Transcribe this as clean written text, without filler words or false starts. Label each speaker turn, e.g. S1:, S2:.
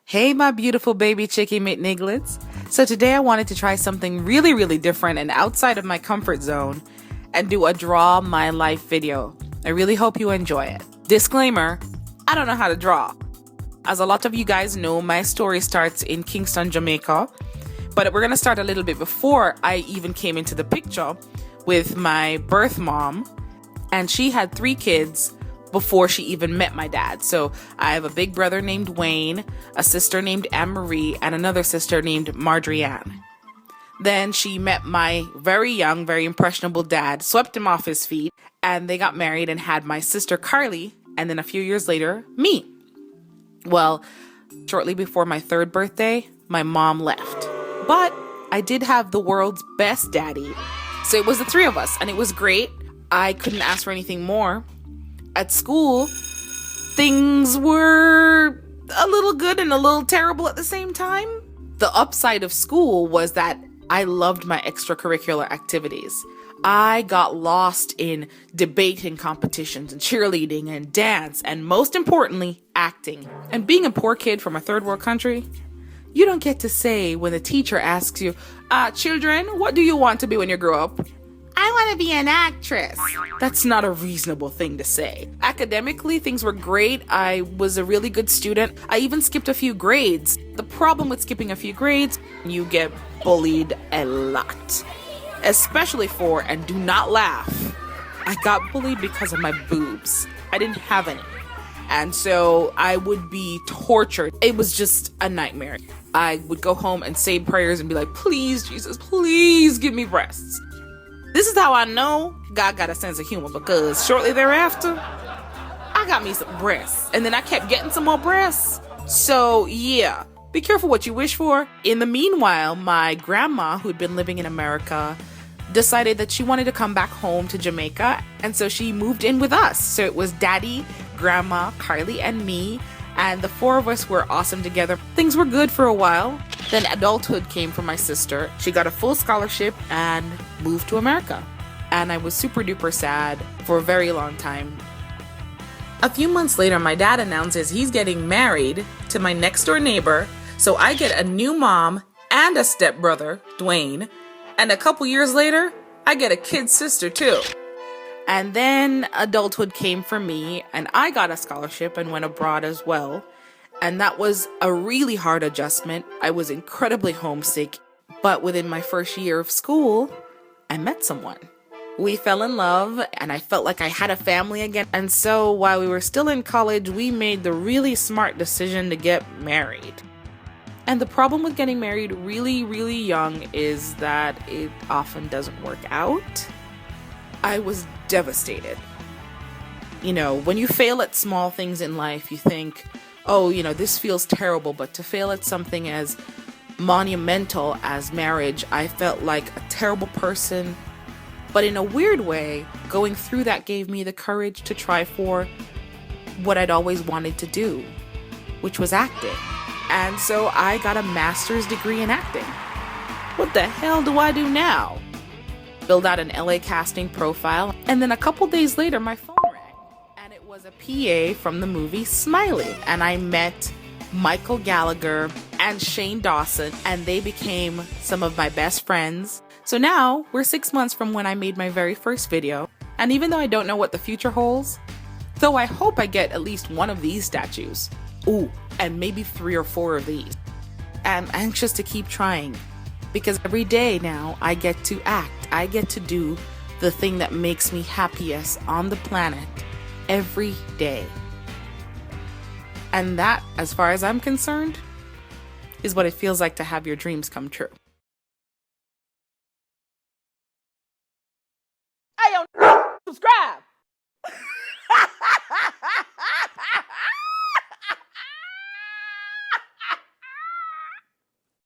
S1: Hey, my beautiful baby chickie McNiglets. So today I wanted to try something really different and outside of my comfort zone and do a draw my life video. I really hope you enjoy it. Disclaimer, I don't know how to draw. As a lot of you guys know, my story starts in Kingston, Jamaica, but we're going to start a little bit before I even came into the picture with my birth mom, and she had 3 kids before she even met my dad. So I have a big brother named Wayne, a sister named Anne-Marie, and another sister named Marjorie Ann. Then she met my very young, very impressionable dad, swept him off his feet, and they got married and had my sister Carly, and then a few years later, me. Well, shortly before my 3rd birthday, my mom left. But I did have the world's best daddy. So it was the 3 of us, and it was great. I couldn't ask for anything more. At school, things were a little good and a little terrible at the same time. The upside of school was that I loved my extracurricular activities. I got lost in debating competitions and cheerleading and dance and, most importantly, acting. And being a poor kid from a third world country, you don't get to say when the teacher asks you, children, what do you want to be when you grow up? I want to be an actress. That's not a reasonable thing to say. Academically, things were great. I was a really good student. I even skipped a few grades. The problem with skipping a few grades, you get bullied a lot. Especially for, and do not laugh, I got bullied because of my boobs. I didn't have any. And so I would be tortured. It was just a nightmare. I would go home and say prayers and be like, please, Jesus, please give me breasts. This is how I know God got a sense of humor, because shortly thereafter, I got me some breasts. And then I kept getting some more breasts. So yeah, be careful what you wish for. In the meanwhile, my grandma, who'd been living in America, decided that she wanted to come back home to Jamaica. And so she moved in with us. So it was Daddy, Grandma, Carly, and me. And the 4 of us were awesome together. Things were good for a while. Then adulthood came for my sister. She got a full scholarship and moved to America. And I was super duper sad for a very long time. A few months later, my dad announces he's getting married to my next door neighbor. So I get a new mom and a stepbrother, Dwayne. And a couple years later, I get a kid sister too. And then adulthood came for me, and I got a scholarship and went abroad as well. And that was a really hard adjustment. I was incredibly homesick. But within my first year of school, I met someone. We fell in love, and I felt like I had a family again. And so while we were still in college, we made the really smart decision to get married. And the problem with getting married really young is that it often doesn't work out. I was devastated. You know, when you fail at small things in life, you think, oh, this feels terrible. But to fail at something as monumental as marriage, I felt like a terrible person. But in a weird way, going through that gave me the courage to try for what I'd always wanted to do, which was acting. And so I got a master's degree in acting. What the hell do I do now? Filled out an LA casting profile, and then a couple days later my phone rang, and it was a PA from the movie Smiley, and I met Michael Gallagher and Shane Dawson, and they became some of my best friends. So now we're 6 months from when I made my very first video, and even though I don't know what the future holds, though I hope I get at least one of these statues, ooh, and maybe 3 or 4 of these, I'm anxious to keep trying. Because every day now I get to act. I get to do the thing that makes me happiest on the planet every day. And that, as far as I'm concerned, is what it feels like to have your dreams come true. Hey, yo, subscribe!